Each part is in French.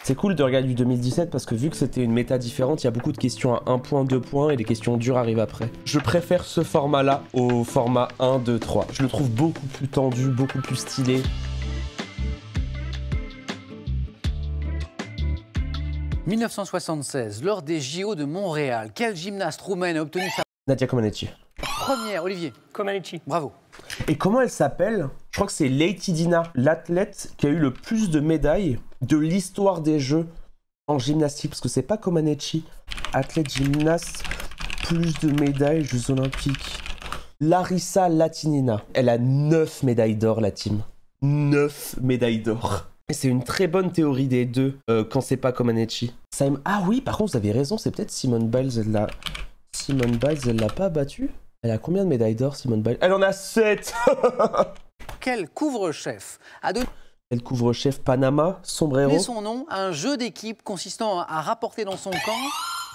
C'est cool de regarder du 2017 parce que vu que c'était une méta différente, il y a beaucoup de questions à 1 point, 2 points et les questions dures arrivent après. Je préfère ce format-là au format 1, 2, 3. Je le trouve beaucoup plus tendu, beaucoup plus stylé. « 1976, lors des JO de Montréal, quelle gymnaste roumaine a obtenu sa Nadia Comaneci. première, Olivier? Comaneci. Bravo. Et comment elle s'appelle? Je crois que c'est Leitidina, l'athlète qui a eu le plus de médailles de l'histoire des Jeux en gymnastique. Parce que c'est pas Comaneci, athlète gymnaste, plus de médailles Jeux Olympiques. Larissa Latinina. Elle a 9 médailles d'or, la team. 9 médailles d'or. Et c'est une très bonne théorie des deux quand c'est pas Comaneci. Ah oui, par contre, vous avez raison, c'est peut-être Simone Biles, Simone Biles, elle l'a pas battue? Elle a combien de médailles d'or, Simone Biles? Elle en a 7. Quel couvre-chef a donné Elle couvre-chef Panama, sombrero. son nom à un jeu d'équipe consistant à rapporter dans son camp,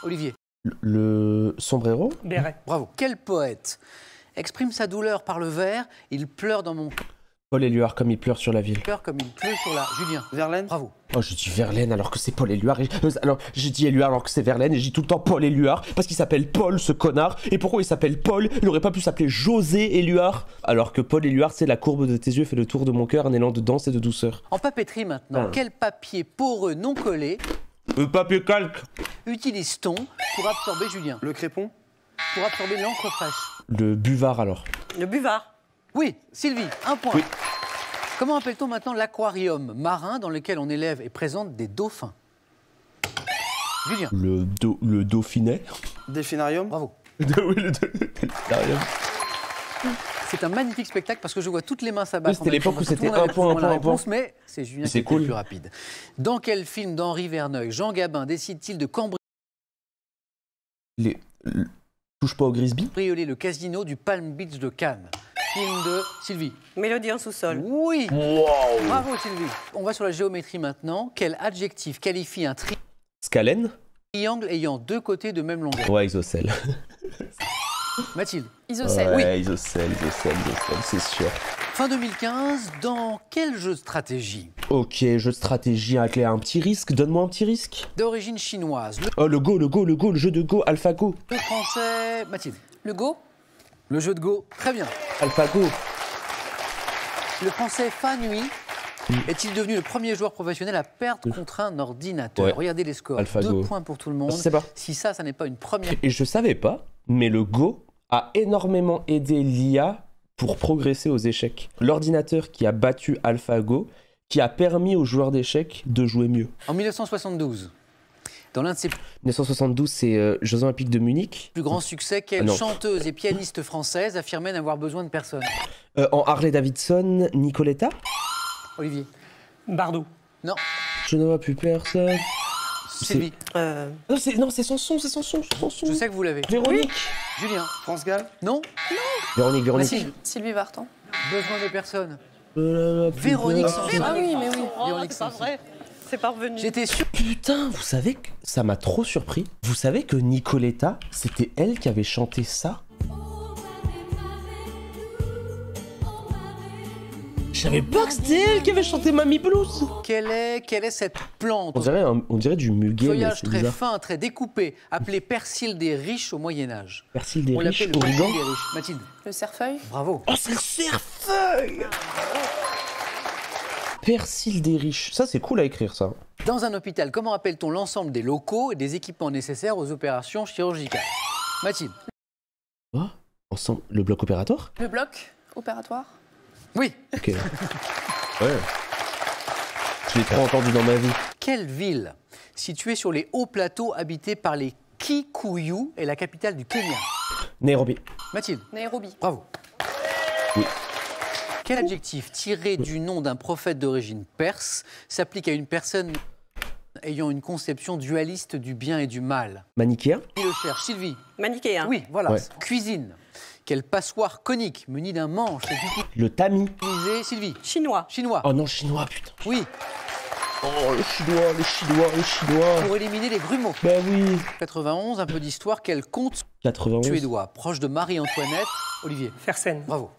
Olivier? Le sombrero? Béret. Bravo. Quel poète exprime sa douleur par le vers? Il pleure dans mon Paul Éluard, comme il pleure sur la ville. cœur comme il pleut sur la... Julien? Verlaine. Bravo. Oh, je dis Verlaine alors que c'est Paul Éluard. Alors, j'ai dit Éluard alors que c'est Verlaine et je dis tout le temps Paul Éluard parce qu'il s'appelle Paul, ce connard. Et pourquoi il s'appelle Paul? Il aurait pas pu s'appeler José Éluard. Alors que Paul Éluard, c'est la courbe de tes yeux fait le tour de mon cœur, un élan de danse et de douceur. En papeterie maintenant, quel papier poreux non collé Le papier calque. utilise-t-on pour absorber, Julien? Le crépon. Pour absorber l'encre fraîche? Le buvard alors. Le buvard. Oui, Sylvie, un point. Oui. Comment appelle-t-on maintenant l'aquarium marin dans lequel on élève et présente des dauphins? Julien? Le dauphinet. Delphinarium. Bravo. Oui, le delphinarium. C'est un magnifique spectacle parce que je vois toutes les mains s'abattre. Oui, c'était l'époque où c'était un point, Mais c'est Julien qui c'est était cool. le plus rapide. Dans quel film d'Henri Verneuil, Jean Gabin décide-t-il de Touche pas au Grisby. cambrioler le casino du Palm Beach de Cannes? Film de Sylvie. Mélodie en sous-sol. Oui. Wow. Bravo Sylvie. On va sur la géométrie maintenant. Quel adjectif qualifie un Scalène. triangle ayant deux côtés de même longueur? Ouais, isocèle. Mathilde? Isocèle. Ouais, Oui. isocèle, c'est sûr. Fin 2015, dans quel jeu de stratégie Ok, jeu de stratégie avec un petit risque. Donne-moi un petit risque. d'origine chinoise, Oh, le jeu de Go, AlphaGo. le français... Mathilde? Le Go. Le jeu de Go, très bien. AlphaGo. Le français Fanui est-il devenu le premier joueur professionnel à perdre contre un ordinateur? Ouais. Regardez les scores. AlphaGo. 2 points pour tout le monde. Je sais pas. Si ça n'est pas une première... Et je savais pas, mais le Go a énormément aidé l'IA pour progresser aux échecs. L'ordinateur qui a battu AlphaGo, qui a permis aux joueurs d'échecs de jouer mieux. En 1972, dans l'un de ses 1972, c'est Jeux Olympiques de Munich. plus grands succès, quelle non. chanteuse et pianiste française affirmait n'avoir besoin de personne? En Harley Davidson, Nicoletta. Olivier? Bardot. Non. Je ne vois plus personne. Sylvie? Non, c'est son son. Je sais que vous l'avez. Véronique. Julien? France Gall. Non. Véronique. Mathilde? Sylvie Vartan. Besoin de personne. Véronique Véronique Sanson. Ah oui, mais oui. Véronique c'est pas Sanson. vrai. C'est pas revenu. J'étais sûr. Putain, vous savez que ça m'a trop surpris. Vous savez que Nicoletta, c'était elle qui avait chanté ça? Je savais pas que c'était elle qui avait chanté Mamie Blues. Quelle est cette plante? On dirait du muguet, mais Feuillage c'est très bizarre. fin, très découpé, appelé persil des riches au Moyen-Âge. Persil des On riches, l'appelait le persil origan. des riches. Mathilde? Le cerfeuil. Bravo. Oh, c'est le cerfeuil. Persil des riches. Ça, c'est cool à écrire, ça. Dans un hôpital, comment appelle-t-on l'ensemble des locaux et des équipements nécessaires aux opérations chirurgicales? Mathilde? Oh, ensemble, le bloc opératoire? Le bloc opératoire. Oui. Ok. Ouais. Je l'ai trop entendu dans ma vie. Quelle ville, située sur les hauts plateaux habités par les Kikuyu, est la capitale du Kenya? Nairobi. Mathilde? Nairobi. Bravo. Oui. Quel adjectif tiré du nom d'un prophète d'origine perse s'applique à une personne ayant une conception dualiste du bien et du mal? Manichéen. Qui le cherche? Sylvie? Manichéen. Oui, voilà. Ouais. Cuisine. Quelle passoire conique munie d'un manche est Le tamis. utilisée? Sylvie? Chinois. Chinois. Oh non, chinois, putain. Oui, Oh, les chinois. pour éliminer les grumeaux. Bah oui. 91, un peu d'histoire. Quel comte 91. suédois, proche de Marie-Antoinette? Olivier? Fersen. Bravo.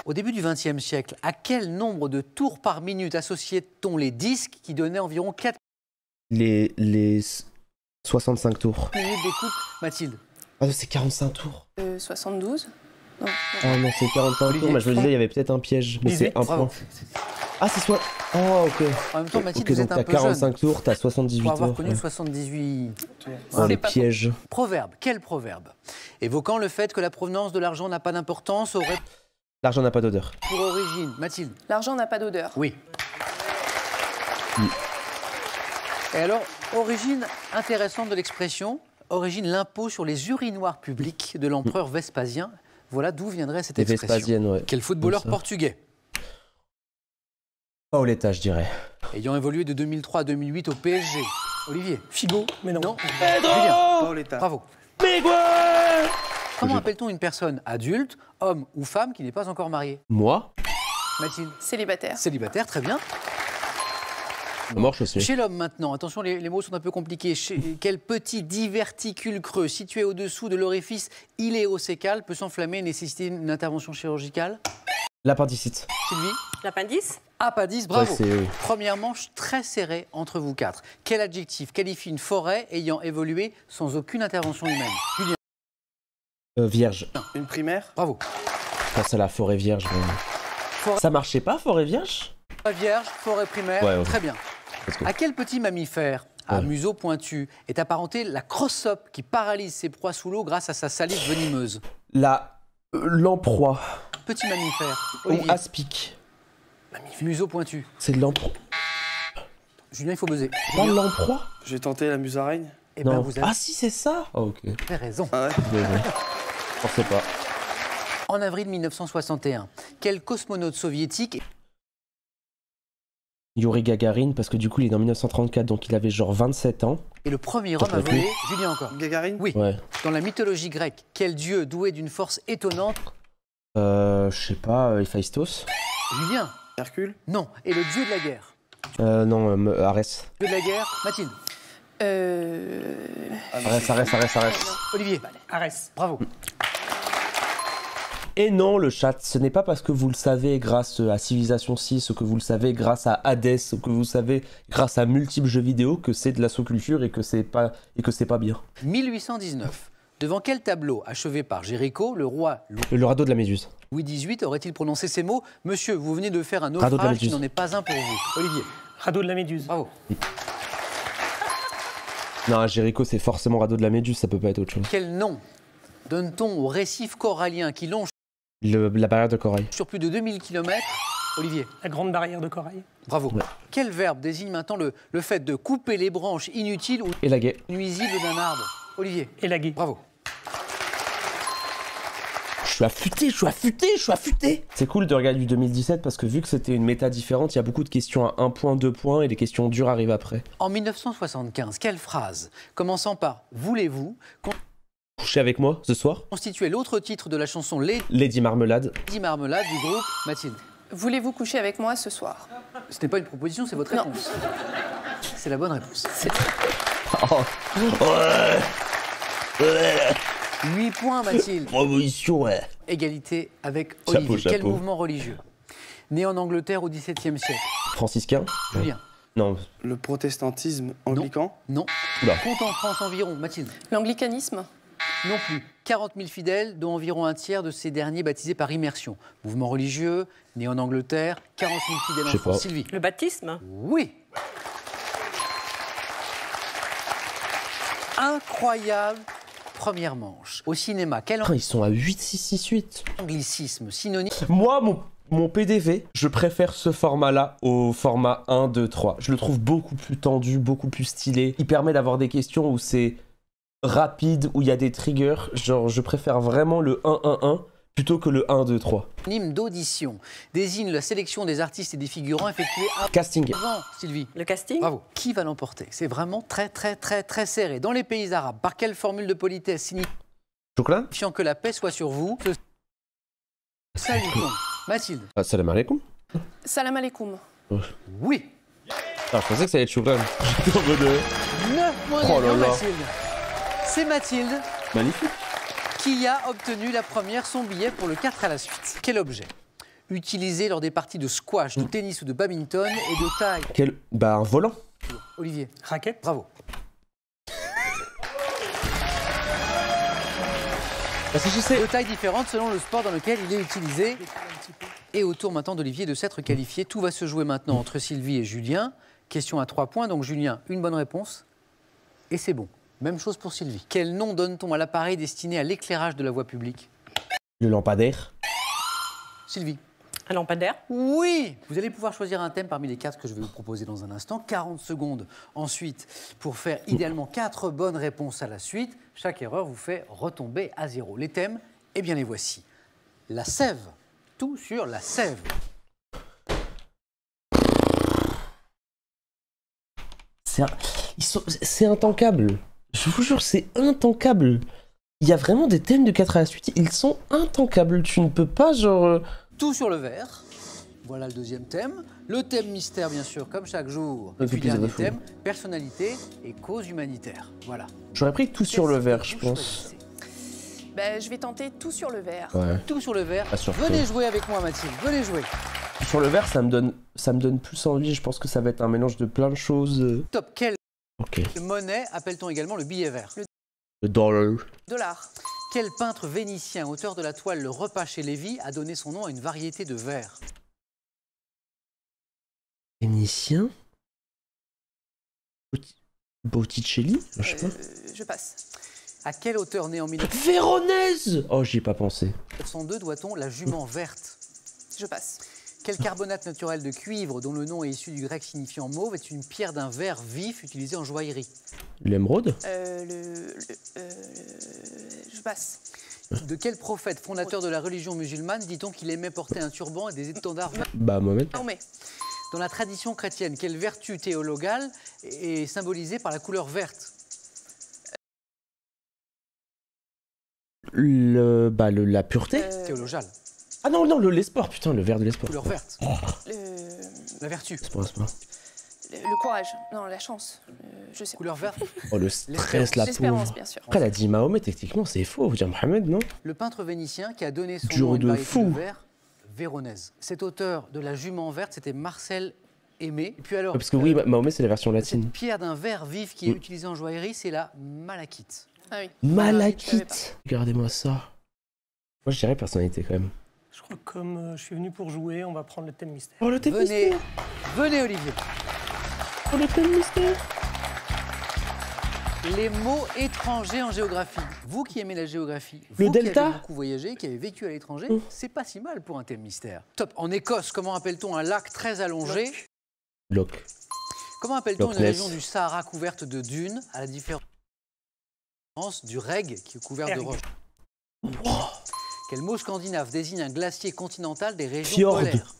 Au début du XXe siècle, à quel nombre de tours par minute associait-on les disques qui donnaient environ 4 Les 65 tours. minutes d'écoute, Mathilde? Ah, c'est 45 tours. 72. Non. Ah non, c'est 45 tours. Mais je me disais, il y avait peut-être un piège. Mais c'est un Bravo. point. Ah, c'est soit. Oh, ok. En même temps, Mathilde, Ok, vous donc êtes un t'as peu 45 jeune tours, t'as 78 pour avoir tours. connu Ouais. 78. Oh, les pas pièges. Proverbe. Quel proverbe? Évoquant le fait que la provenance de l'argent n'a pas d'importance, aurait L'argent n'a pas d'odeur. pour origine. Mathilde? L'argent n'a pas d'odeur. Oui. Oui. Et alors, origine intéressante de l'expression, origine l'impôt sur les urinoirs publics de l'empereur Vespasien. Voilà d'où viendrait cette Les expression. Vespasiennes, ouais. Quel footballeur Comme ça. portugais, Paoletta, je dirais. ayant évolué de 2003 à 2008 au PSG? Olivier? Figo, mais non. Non. Julien? Paoletta. Bravo. Miguel! Comment appelle-t-on une personne adulte, homme ou femme, qui n'est pas encore mariée? Moi? Mathilde? Célibataire. Célibataire, très bien. Mort aussi. Chez l'homme maintenant, attention, les mots sont un peu compliqués. Quel petit diverticule creux situé au-dessous de l'orifice iléocécal peut s'enflammer et nécessiter une intervention chirurgicale? L'appendicite. Sylvie? L'appendice. Appendice, bravo. Ouais, c'est- Première manche très serrée entre vous quatre. Quel adjectif qualifie une forêt ayant évolué sans aucune intervention humaine? Julien? Vierge. Une primaire. Bravo. Je pense à la forêt vierge. vraiment. Forêt- Ça marchait pas, forêt vierge? Vierge, forêt primaire, Ouais, ouais. très bien. Let's go. À quel petit mammifère à Ouais. museau pointu est apparenté la crossope qui paralyse ses proies sous l'eau grâce à sa salive venimeuse? Lamproie. Petit mammifère. Ou Olivier? aspic. Museau pointu. C'est de l'emproie. Julien, il faut buzzer. Pas l'emproie? J'ai tenté la musaraigne. Eh ben, Non. vous avez Ah si, c'est ça. Oh, ok. raison. Ah ouais. Désolé. Je pensais pas. En avril 1961, quel cosmonaute soviétique Yuri Gagarin, parce que du coup, il est dans 1934, donc il avait genre 27 ans. est le premier Ça homme à peut être voler? Julien encore. Gagarine. Oui. Ouais. Dans la mythologie grecque, quel dieu doué d'une force étonnante? Je sais pas, Héphaïstos. Julien? Hercule. Non. Et le dieu de la guerre? Non, Arès. Dieu de la guerre? Mathilde? Arès. Olivier? Arès. Bravo. Et non, le chat, ce n'est pas parce que vous le savez grâce à Civilization 6, ou que vous le savez grâce à Hades, ou que vous le savez grâce à multiples jeux vidéo que c'est de la sous-culture et que c'est pas bien. 1819. Devant quel tableau, achevé par Géricault, le roi Le radeau de la Méduse. Louis XVIII aurait-il prononcé ces mots? Monsieur, vous venez de faire un Radeau de la naufrage qui Méduse. n'en est pas un pour vous. Olivier? Radeau de la Méduse. Bravo. Non, à Jéricho, c'est forcément radeau de la Méduse, ça peut pas être autre chose. Quel nom donne-t-on au récif corallien qui longe La barrière de corail. sur plus de 2000 km? Olivier? La grande barrière de corail. Bravo. Ouais. Quel verbe désigne maintenant le fait de couper les branches inutiles ou Et la guet. nuisibles d'un arbre? Olivier? Élagué. Bravo. Je suis affûté. C'est cool de regarder du 2017 parce que vu que c'était une méta différente, il y a beaucoup de questions à 1 point, 2 points et les questions dures arrivent après. En 1975, quelle phrase, commençant par « voulez-vous », Couchez avec moi ce soir. constituait l'autre titre de la chanson Lady Marmelade. Lady Marmelade du groupe Mathilde? Voulez-vous coucher avec moi ce soir? Ce n'est pas une proposition, c'est votre Non. réponse. C'est la bonne réponse. Oh. Ouais. 8 points, Mathilde. Proposition, ouais. Égalité avec Chapeau, Olivier. Quel chapeau. mouvement religieux? Né en Angleterre au XVIIe siècle. Franciscain. Julien? Non. Le protestantisme anglican. Non. Oula. Compte en France environ. Mathilde? L'anglicanisme? Non plus. 40 000 fidèles, dont environ un tiers de ces derniers baptisés par immersion. Mouvement religieux, né en Angleterre, 40 000 fidèles en Je sais France. pas. Sylvie? Le baptisme. Oui. Incroyable première manche. Au cinéma, quel Putain, ils sont à 8, 6, 6, 8. anglicisme synonyme Moi, mon PDV, je préfère ce format-là au format 1, 2, 3. Je le trouve beaucoup plus tendu, beaucoup plus stylé. Il permet d'avoir des questions où c'est rapide, où il y a des triggers. Genre, je préfère vraiment le 1, 1, 1 plutôt que le 1, 2, 3. d'audition désigne la sélection des artistes et des figurants effectués Casting. avant, Sylvie. Le casting. Bravo. Qui va l'emporter? C'est vraiment très serré. Dans les pays arabes, par quelle formule de politesse Chocolat? signifiant que la paix soit sur vous? Salutons. Mathilde? Salam alaikum. Salam alaikum. Oui. Ah, je pensais que ça allait être chocolat. 9 points Oh là gagnants, là. Mathilde. C'est Mathilde Magnifique. qui a obtenu la première son billet pour le 4 à la suite. Quel objet? utilisé lors des parties de squash, de tennis ou de badminton et de taille. Bah, un volant. Olivier, Raquette. bravo. Bah, si je sais. De tailles différentes selon le sport dans lequel il est utilisé. Et au tour maintenant d'Olivier de s'être qualifié. Tout va se jouer maintenant entre Sylvie et Julien. Question à 3 points. Donc Julien, une bonne réponse. Et c'est bon. Même chose pour Sylvie. Quel nom donne-t-on à l'appareil destiné à l'éclairage de la voie publique? Le lampadaire. Sylvie. Un lampadaire. Oui. Vous allez pouvoir choisir un thème parmi les 4 que je vais vous proposer dans un instant. 40 secondes ensuite pour faire idéalement 4 bonnes réponses à la suite. Chaque erreur vous fait retomber à 0. Les thèmes, eh bien les voici. La sève. Tout sur la sève. C'est intancable. Je vous jure, c'est intancable. Il y a vraiment des thèmes de 4 à la suite, ils sont intankables. Tu ne peux pas, genre... Tout sur le verre. Voilà le deuxième thème. Le thème mystère, bien sûr, comme chaque jour. Le Puis plus dernier fou. thème, personnalité et cause humanitaire. Voilà. J'aurais pris tout sur le verre, je Vous pense. choisissez. Ben, je vais tenter tout sur le verre. Ouais. Tout sur le verre. Pas sûr que- Venez jouer avec moi, Mathilde. Venez jouer. Sur le verre, ça me donne plus envie. Je pense que ça va être un mélange de plein de choses. Top. Quelle Ok. monnaie appelle-t-on également le billet vert? Le dollar. Dollar. Quel peintre vénitien, auteur de la toile Le Repas chez Lévy, a donné son nom à une variété de verres? Vénitien. Botticelli. Je sais pas. Je passe. À quel auteur né en Véronèse. Oh, j'y ai pas pensé. 1902 doit-on la jument verte? Je passe. Quel carbonate naturel de cuivre, dont le nom est issu du grec signifiant mauve, est une pierre d'un vert vif utilisée en joaillerie? L'émeraude. Je passe. De quel prophète, fondateur de la religion musulmane, dit-on qu'il aimait porter un turban et des étendards verts? Bah, Mohamed. Mahomet. Dans la tradition chrétienne, quelle vertu théologale est symbolisée par la couleur verte? La pureté. Théologale. Ah non, l'espoir, putain, le verre de l'espoir. Couleur verte. Le, La vertu. C'est pas. le courage. Non, la chance. Je sais pas. Couleur verte. Oh, le stress, la L'espérance, pauvre. bien sûr. Après, elle a dit Mahomet, techniquement, c'est faux. Vous dire Mohamed, non? Le peintre vénitien qui a donné son Dur nom à une de variété fou. de verre, Véronèse. Cet auteur de la jument verte, c'était Marcel Aimé. Et puis alors, Parce que oui, Mahomet, c'est la version latine. cette pierre d'un verre vif qui est utilisée en joaillerie, c'est la malachite. Ah oui. Je savais Malachite. Regardez-moi ça. Moi, je dirais personnalité quand même. Je crois que comme je suis venu pour jouer, on va prendre le thème mystère. Oh, le thème Venez, mystère. venez Olivier. Oh, le thème mystère. Les mots étrangers en géographie. Vous qui aimez la géographie, Le vous qui delta. avez beaucoup voyagé, qui avez vécu à l'étranger, c'est pas si mal pour un thème mystère. Top. En Écosse, comment appelle-t-on un lac très allongé? Loc. Comment appelle-t-on Loch une Ness. région du Sahara couverte de dunes, à la différence du Reg qui est couvert de Erg. roches? Quel mot scandinave désigne un glacier continental des régions Fjord. polaires?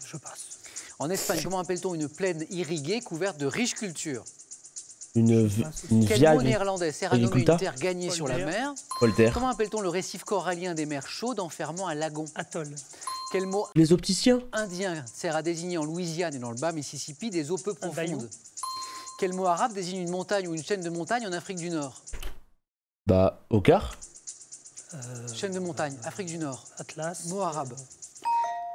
Je passe. En Espagne, comment appelle-t-on une plaine irriguée couverte de riches cultures? Une Quel via mot néerlandais sert à nommer une agriculta. terre gagnée sur la Polder. mer? Polder. Comment appelle-t-on le récif corallien des mers chaudes enfermant un lagon? Atoll. Quel mot Les opticiens. indien sert à désigner en Louisiane et dans le bas Mississippi des eaux peu Un bayou. profondes? Quel mot arabe désigne une montagne ou une chaîne de montagnes en Afrique du Nord? Bah, Ocar. Chaîne de montagne, Afrique du Nord. Atlas. Mot arabe.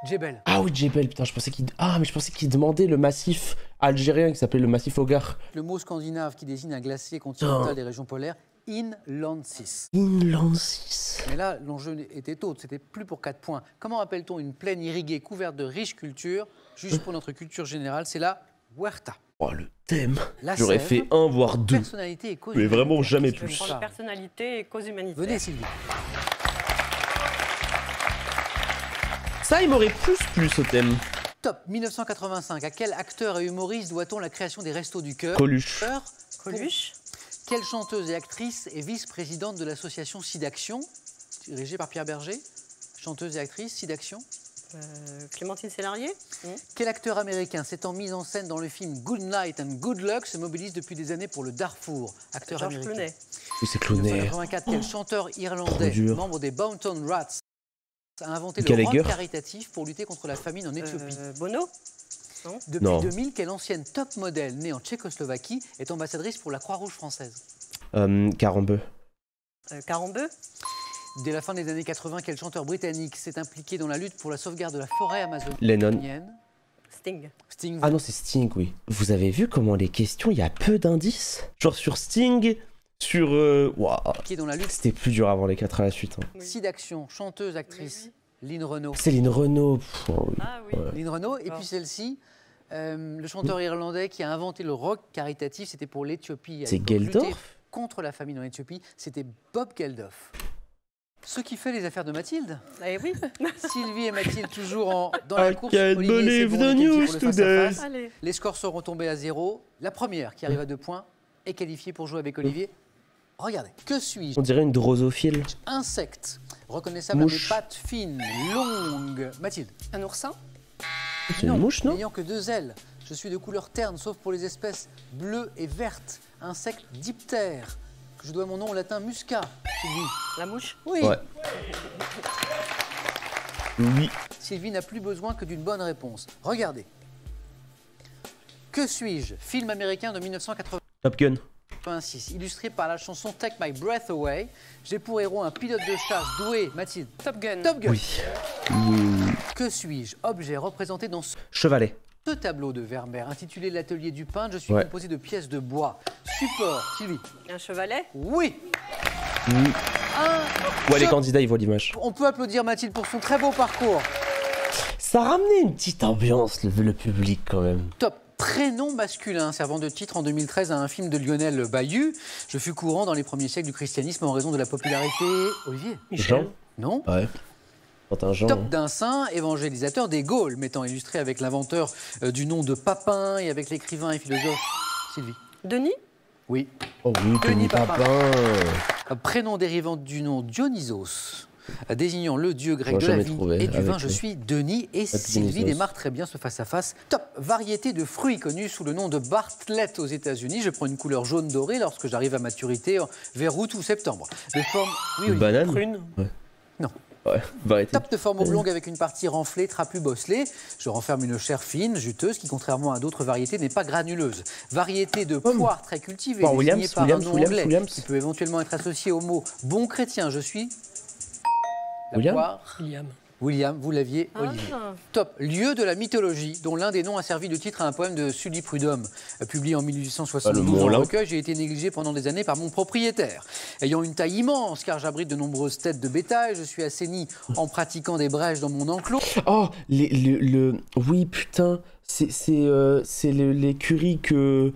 Djebel. Ah oui, Djebel, putain, je pensais qu'il demandait le massif algérien qui s'appelait le massif Ogar. Le mot scandinave qui désigne un glacier continental des régions polaires, Inlandsis. Inland 6. Mais là, l'enjeu était autre, c'était plus pour 4 points. Comment appelle-t-on une plaine irriguée couverte de riches cultures? Juste pour notre culture générale, c'est la huerta. Oh, le thème. La J'aurais sève, fait 1 voire 2. personnalité et cause Mais vraiment humanitaire. jamais Je vais plus. prendre personnalité et cause humanitaire. Venez, Sylvie. Ça, il m'aurait plus au thème. Top 1985. À quel acteur et humoriste doit-on la création des Restos du Cœur? Coluche. Coluche. Quelle chanteuse et actrice est vice-présidente de l'association SIDAction, dirigée par Pierre Berger? Chanteuse et actrice, SIDAction. Clémentine Sélarié. Quel acteur américain s'étant mis en scène dans le film Good Night and Good Luck se mobilise depuis des années pour le Darfour? Acteur Georges américain. Clooney. Oui, c'est Clooney. 1984, quel chanteur irlandais, dur. membre des Bounton Rats, a inventé le Gallagher. rang caritatif pour lutter contre la famine en Éthiopie? Bono. Depuis Non. 2000, quelle ancienne top modèle née en Tchécoslovaquie est ambassadrice pour la Croix-Rouge française? Carambeu. Carambeu. Dès la fin des années 80, quel chanteur britannique s'est impliqué dans la lutte pour la sauvegarde de la forêt amazonienne? Lennon. Sting. Sting. Ah non, c'est Sting, oui. Vous avez vu comment les questions, il y a peu d'indices? Genre sur Sting, sur... Waouh. Qui est dans la lutte? C'était plus dur avant les 4 à la suite. Hein. Site d'action, chanteuse, actrice, Lynn Renault. Céline Renaud. Pff, oh oui. Ah oui. Ouais. Lynn Renault. Et puis celle-ci, le chanteur irlandais qui a inventé le rock caritatif, c'était pour l'Éthiopie. C'est Lutter Geldorf? contre la famine en Éthiopie, c'était Bob Geldof. Ce qui fait les affaires de Mathilde. Eh oui. Sylvie et Mathilde toujours dans la I course. can't Olivier, c'est believe bon, the on est qualifié news pour le face-à-face. today. Allez. Les scores seront tombés à 0. La première qui arrive à 2 points est qualifiée pour jouer avec Olivier. Regardez. Que suis-je? On dirait une drosophile. Insecte. Reconnaissable Mouche. à mes pattes fines, longues. Mathilde. Un oursin. C'est une mouche, non? N'ayant que 2 ailes. Je suis de couleur terne, sauf pour les espèces bleues et vertes. Insecte diptère. Que je dois mon nom au latin musca. Sylvie. La mouche. Oui. Ouais. Oui. Sylvie n'a plus besoin que d'une bonne réponse. Regardez. Que suis-je? Film américain de 1986, Top Gun. illustré par la chanson Take My Breath Away. J'ai pour héros un pilote de chasse doué, Mathilde. Top Gun. Top Gun. Oui. Oui. Que suis-je? Objet représenté dans ce Chevalet. tableau de Vermeer intitulé L'atelier du peintre. Je suis Ouais. composé de pièces de bois. Support, Sylvie. Un chevalet. Oui. Oui. Ouais, les Top. candidats, ils voient l'image. On peut applaudir Mathilde pour son très beau parcours. Ça ramenait une petite ambiance, le public, quand même. Top. Prénom masculin servant de titre en 2013 à un film de Lionel Bayut. Je fus courant dans les premiers siècles du christianisme en raison de la popularité. Olivier? Michel. Non. Ouais. Contingent. Top d'un saint, évangélisateur des Gaules, m'étant illustré avec l'inventeur du nom de Papin et avec l'écrivain et philosophe Sylvie. Denis. Oui. Oh oui, Denis Papin. Prénom dérivant du nom Dionysos, désignant le dieu grec Moi, de la jamais vie trouvé et du avec vin. Je lui. suis Denis et Sylvie Dionysos. démarre très bien ce face-à-face. Top. Variété de fruits connue sous le nom de Bartlett aux États-Unis. Je prends une couleur jaune dorée lorsque j'arrive à maturité vers août ou septembre. De forme... Oui, Une Olivier. banane. Prune. Non. Ouais, variété. Top de forme oblongue avec une partie renflée, trapue, bosselée. Je renferme une chair fine, juteuse, qui contrairement à d'autres variétés n'est pas granuleuse. Variété de poire très cultivée, Poire désignée Williams, par Williams, un nom Williams, anglais, Williams. qui peut éventuellement être associé au mot bon chrétien. Je suis la William. poire. William. William, vous l'aviez, Ah. Olivier. Top, lieu de la mythologie, dont l'un des noms a servi de titre à un poème de Sully Prudhomme, publié en 1872 Mont dans le Blanc. recueil. J'ai été négligé pendant des années par mon propriétaire. Ayant une taille immense, car j'abrite de nombreuses têtes de bétail, je suis assaini en pratiquant des brèches dans mon enclos. Oh, oui, putain, c'est l'écurie que...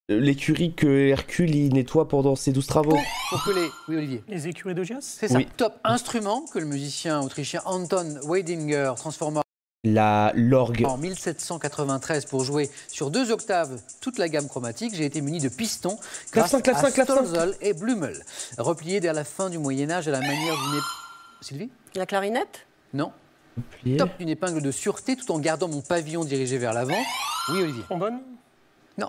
L'écurie que Hercule il nettoie pendant ses 12 travaux. Pour que les... Oui, Olivier. Les écuries d'Augias. C'est ça. Oui. Top instrument que le musicien autrichien Anton Weidinger transforma L'orgue. en 1793 pour jouer sur 2 octaves toute la gamme chromatique. J'ai été muni de pistons grâce Clavecin, à clavecin. Stolzel et Blumel. Replié vers la fin du Moyen-Âge à la manière d'une... Sylvie? La clarinette. Non. Plié. Top d'une épingle de sûreté tout en gardant mon pavillon dirigé vers l'avant. Oui, Olivier. Trombone. Non.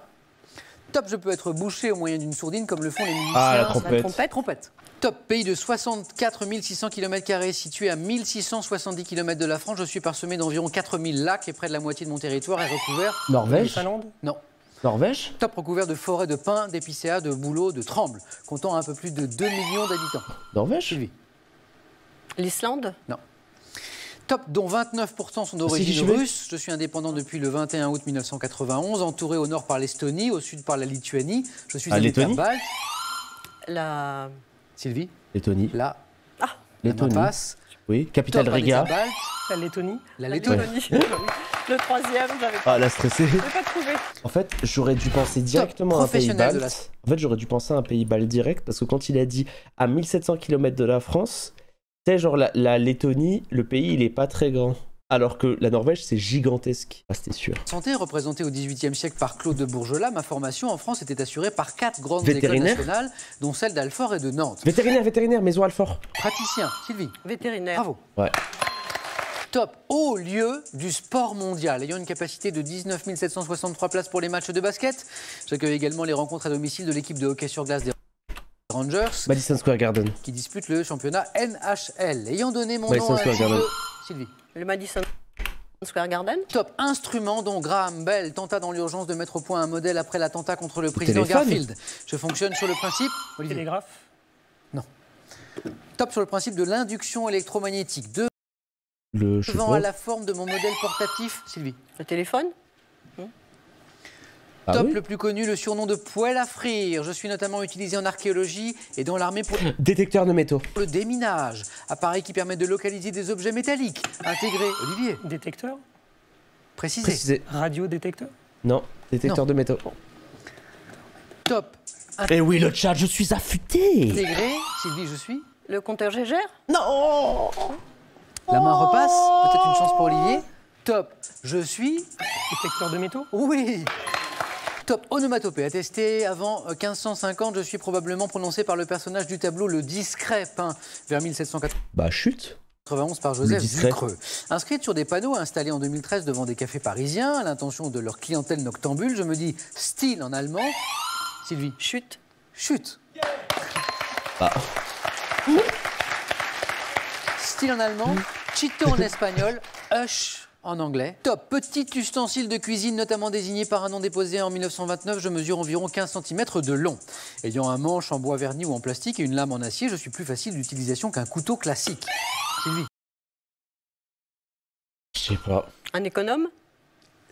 Top, je peux être bouché au moyen d'une sourdine comme le font les musiciens. Ah, la La trompette. trompette. Trompette. Top, pays de 64 600 km² situé à 1670 km de la France. Je suis parsemé d'environ 4000 lacs et près de la moitié de mon territoire est recouvert. Norvège. Finlande. Non. Norvège. Top, recouvert de forêts de pins, d'épicéas, de bouleaux, de trembles, comptant un peu plus de 2 millions d'habitants. Norvège. Sylvie. L'Islande. Top, dont 29% sont d'origine j'y vais. russe. Je suis indépendant depuis le 21 août 1991, entouré au nord par l'Estonie, au sud par la Lituanie. Je suis Ah, un Lettonie. État balte. La. Sylvie, Lettonie. là, la main Lettonie. passe. Oui. Capitale Top, un État Riga. balte. La Lettonie. La La Lettonie. Lettonie. Le troisième, j'avais Ah, la stressée. pas trouvé. En fait, j'aurais dû penser directement à un pays professionnel de balte. En fait, j'aurais dû penser à un pays balte direct parce que quand il a dit à 1700 km de la France, tu sais, genre la Lettonie, le pays, il est pas très grand. Alors que la Norvège, c'est gigantesque. Ah, c'était sûr. Santé, représentée au XVIIIe siècle par Claude de Bourgelat, ma formation en France était assurée par 4 grandes écoles Vétérinaire. nationales, dont celle d'Alfort et de Nantes. Vétérinaire, Maison Alfort. Praticien, Sylvie, Vétérinaire. bravo. Ouais. Top, haut lieu du sport mondial, ayant une capacité de 19 763 places pour les matchs de basket. J'accueille également les rencontres à domicile de l'équipe de hockey sur glace des Rangers, Madison Square Garden. qui dispute le championnat NHL. Ayant donné mon Madison nom à Square titre Garden. de... Sylvie. Le Madison Square Garden. Top, instrument dont Graham Bell tenta dans l'urgence de mettre au point un modèle après l'attentat contre le président téléphone. Garfield. Je fonctionne sur le principe... Olivier. Télégraphe. Top, Top sur le principe de l'induction électromagnétique. Le Devant cheveu. à la forme de mon modèle portatif, Sylvie. Le téléphone? Ah Top oui. le plus connu, le surnom de poêle à frire. Je suis notamment utilisé en archéologie et dans l'armée pour Détecteur de métaux. le déminage. Appareil qui permet de localiser des objets métalliques. Intégré, Olivier, Détecteur? précisé. Précisé. Radiodétecteur? Non, détecteur de métaux. Top, Eh oui, le chat, je suis affûté. intégré, Sylvie, je suis. Le compteur Gégère? Non. La main repasse, peut-être une chance pour Olivier. Top, je suis. Détecteur de métaux? Oui. Top, onomatopée, attesté avant 1550, je suis probablement prononcé par le personnage du tableau Le Discret, peint vers 1791 Bah chut. par Joseph Discret. Ducreux. Inscrite sur des panneaux installés en 2013 devant des cafés parisiens, à l'intention de leur clientèle noctambule, je me dis style en allemand. Sylvie, Chute. chute. Ah. Style en allemand, chito en espagnol, hush en anglais. Top, petit ustensile de cuisine notamment désigné par un nom déposé en 1929, je mesure environ 15 cm de long. Ayant un manche en bois verni ou en plastique et une lame en acier, je suis plus facile d'utilisation qu'un couteau classique. Sylvie, Je sais pas. Un économe?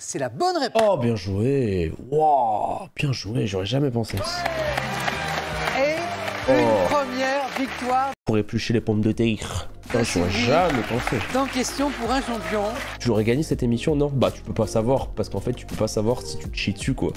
c'est la bonne réponse. Oh, bien joué. Waouh, bien joué, j'aurais jamais pensé. Et une première victoire Pour éplucher les pommes de terre. Putain, j'aurais jamais pensé. dans Question pour un champion. Tu aurais gagné cette émission, non? Bah, tu peux pas savoir, parce qu'en fait, tu peux pas savoir si tu te chies dessus, quoi.